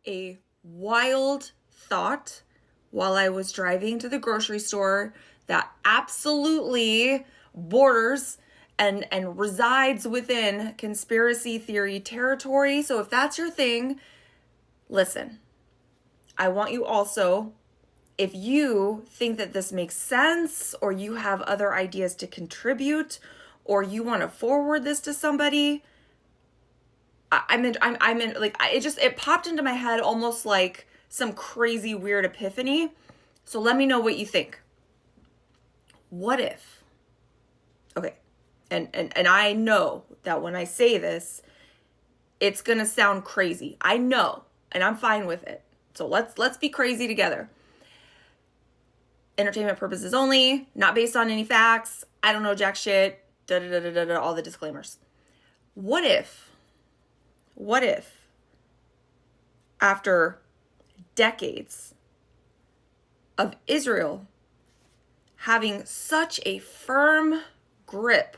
a wild thought while I was driving to the grocery store that absolutely borders and resides within conspiracy theory territory. So if that's your thing, listen. I want you also, if you think that this makes sense or you have other ideas to contribute or you want to forward this to somebody, it popped into my head almost like some crazy weird epiphany. So let me know what you think. What if, okay, and I know that when I say this, it's gonna sound crazy. I know, and I'm fine with it. So let's be crazy together. Entertainment purposes only, not based on any facts. I don't know jack shit. All the disclaimers. What if after decades of Israel having such a firm grip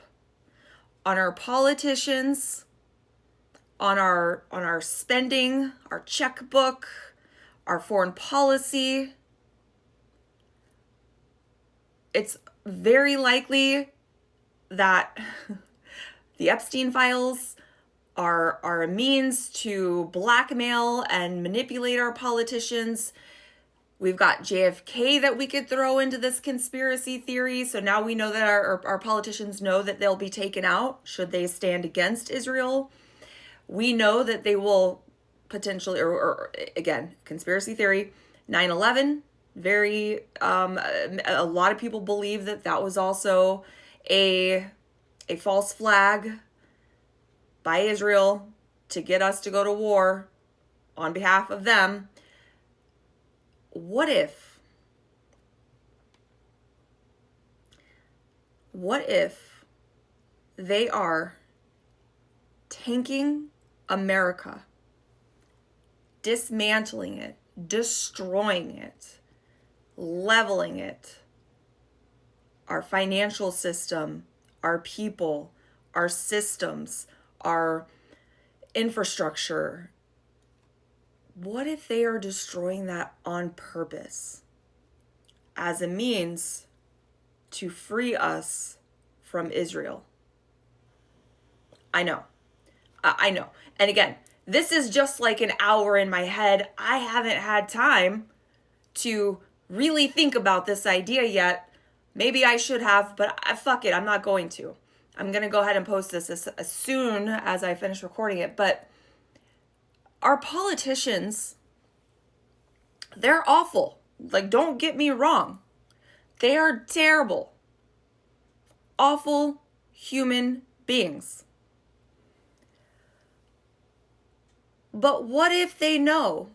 on our politicians, on our spending, our checkbook, our foreign policy, it's very likely that the Epstein files are a means to blackmail and manipulate our politicians. We've got JFK that we could throw into this conspiracy theory. So now we know that our politicians know that they'll be taken out should they stand against Israel. We know that they will potentially, or again, conspiracy theory, 9/11, a lot of people believe that was also a false flag by Israel to get us to go to war on behalf of them. What if they are tanking America, dismantling it, destroying it, leveling it, our financial system, our people, our systems, our infrastructure? What if they are destroying that on purpose as a means to free us from Israel? I know. And again, this is just like an hour in my head. I haven't had time to really think about this idea yet. Maybe I should have, but fuck it, I'm not going to. I'm going to go ahead and post this as soon as I finish recording it. But our politicians, they're awful. Like, don't get me wrong. They are terrible, awful human beings. But what if they know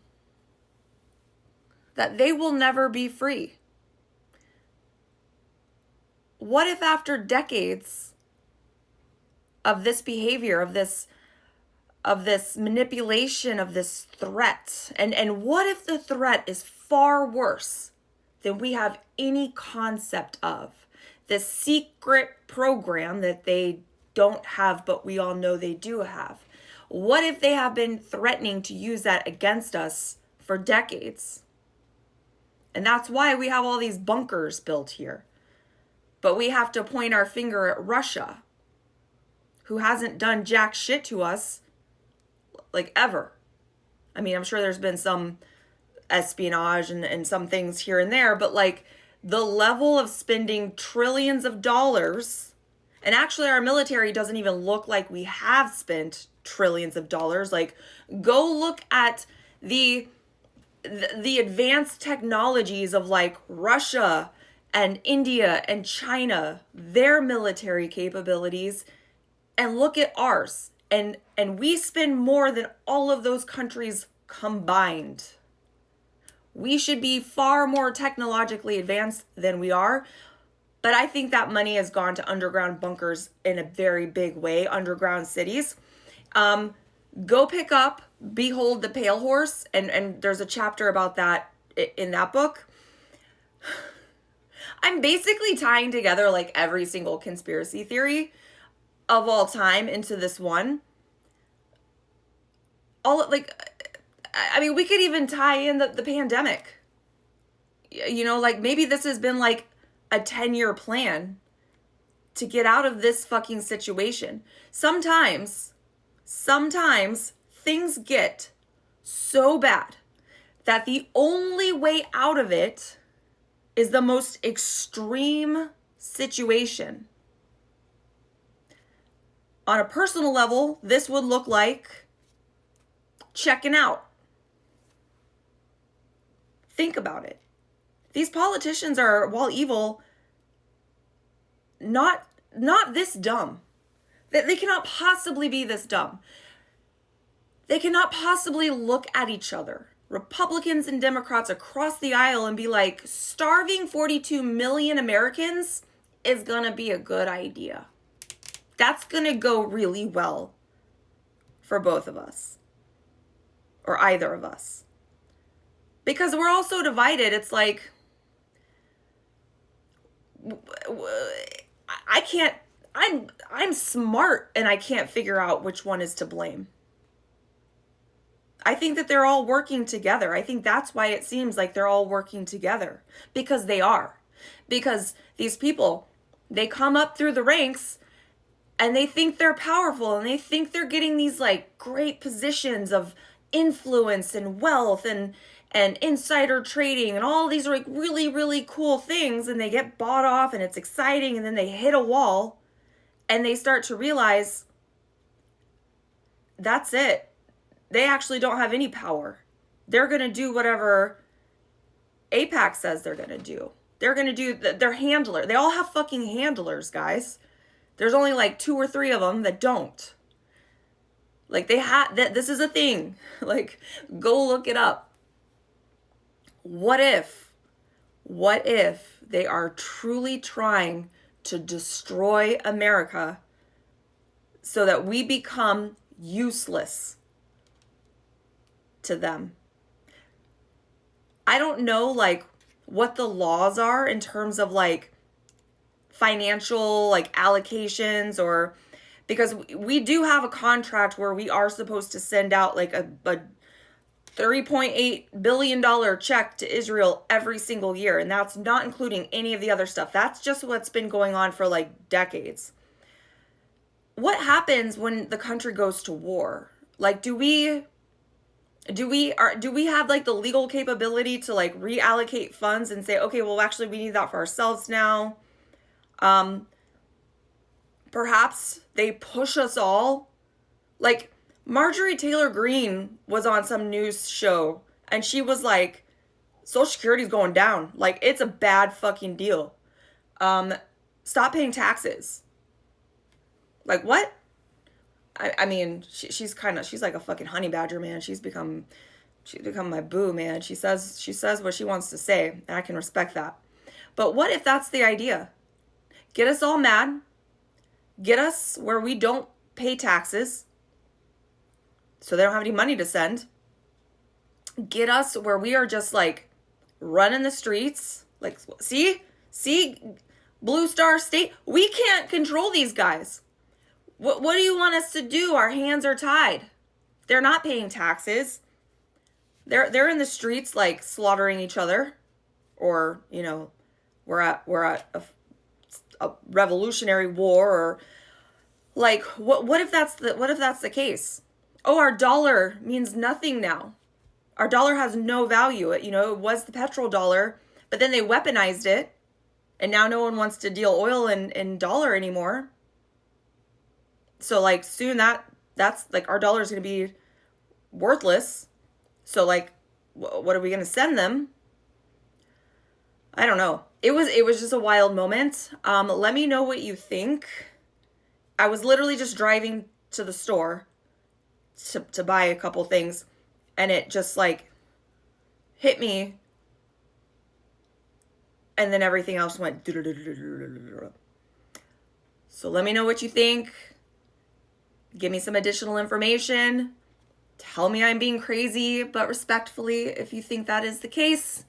that they will never be free? What if after decades of this behavior, of this manipulation, of this threat, and what if the threat is far worse than we have any concept of? This secret program that they don't have, but we all know they do have. What if they have been threatening to use that against us for decades? And that's why we have all these bunkers built here. But we have to point our finger at Russia, who hasn't done jack shit to us, like, ever. I mean, I'm sure there's been some espionage and some things here and there, but like the level of spending trillions of dollars, and actually our military doesn't even look like we have spent trillions of dollars. Like, go look at the advanced technologies of like Russia and India and China, their military capabilities, and look at ours. And we spend more than all of those countries combined. We should be far more technologically advanced than we are. But I think that money has gone to underground bunkers in a very big way, underground cities. Go pick up Behold the Pale Horse, and there's a chapter about that in that book. I'm basically tying together like every single conspiracy theory of all time into this one. I mean, we could even tie in the pandemic. You know, like maybe this has been like a 10-year plan to get out of this fucking situation. Sometimes things get so bad that the only way out of it is the most extreme situation. On a personal level, this would look like checking out. Think about it. These politicians are, while evil, not this dumb. They cannot possibly be this dumb. They cannot possibly look at each other, Republicans and Democrats across the aisle, and be like, starving 42 million Americans is gonna be a good idea. That's gonna go really well for both of us, or either of us. Because we're all so divided, it's like, I'm smart and I can't figure out which one is to blame. I think that they're all working together. I think that's why it seems like they're all working together, because they are. Because these people, they come up through the ranks and they think they're powerful and they think they're getting these like great positions of influence and wealth and insider trading and all these like really, really cool things, and they get bought off and it's exciting, and then they hit a wall and they start to realize that's it. They actually don't have any power. They're going to do whatever AIPAC says they're going to do. They're going to do their handler. They all have fucking handlers, guys. There's only like 2 or 3 of them that don't. Like they have that. This is a thing. Like, go look it up. What if they are truly trying to destroy America so that we become useless to them? I don't know like what the laws are in terms of like financial like allocations, or because we do have a contract where we are supposed to send out like a $3.8 billion check to Israel every single year. And that's not including any of the other stuff. That's just what's been going on for like decades. What happens when the country goes to war? Like, do we have like the legal capability to like reallocate funds and say, okay, well, actually we need that for ourselves now? Perhaps they push us all. Like, Marjorie Taylor Greene was on some news show and she was like, Social Security's going down. Like, it's a bad fucking deal. Stop paying taxes. Like, what? I mean, she's like a fucking honey badger, man. She's become my boo, man. She says what she wants to say, and I can respect that. But what if that's the idea? Get us all mad. Get us where we don't pay taxes, so they don't have any money to send. Get us where we are just like running the streets. Like, see, Blue Star State, we can't control these guys. What do you want us to do? Our hands are tied. They're not paying taxes. They're in the streets like slaughtering each other, or you know, we're at a revolutionary war, or like what if that's the case? Oh, our dollar means nothing now. Our dollar has no value. It was the petrodollar, but then they weaponized it, and now no one wants to deal oil in dollar anymore. So like soon that's like our dollar is going to be worthless. So like, what are we going to send them? I don't know. It was just a wild moment. Let me know what you think. I was literally just driving to the store to buy a couple things, and it just like hit me, and then everything else went. So let me know what you think. Give me some additional information. Tell me I'm being crazy, but respectfully, if you think that is the case.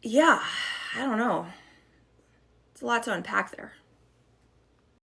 Yeah, I don't know. It's a lot to unpack there.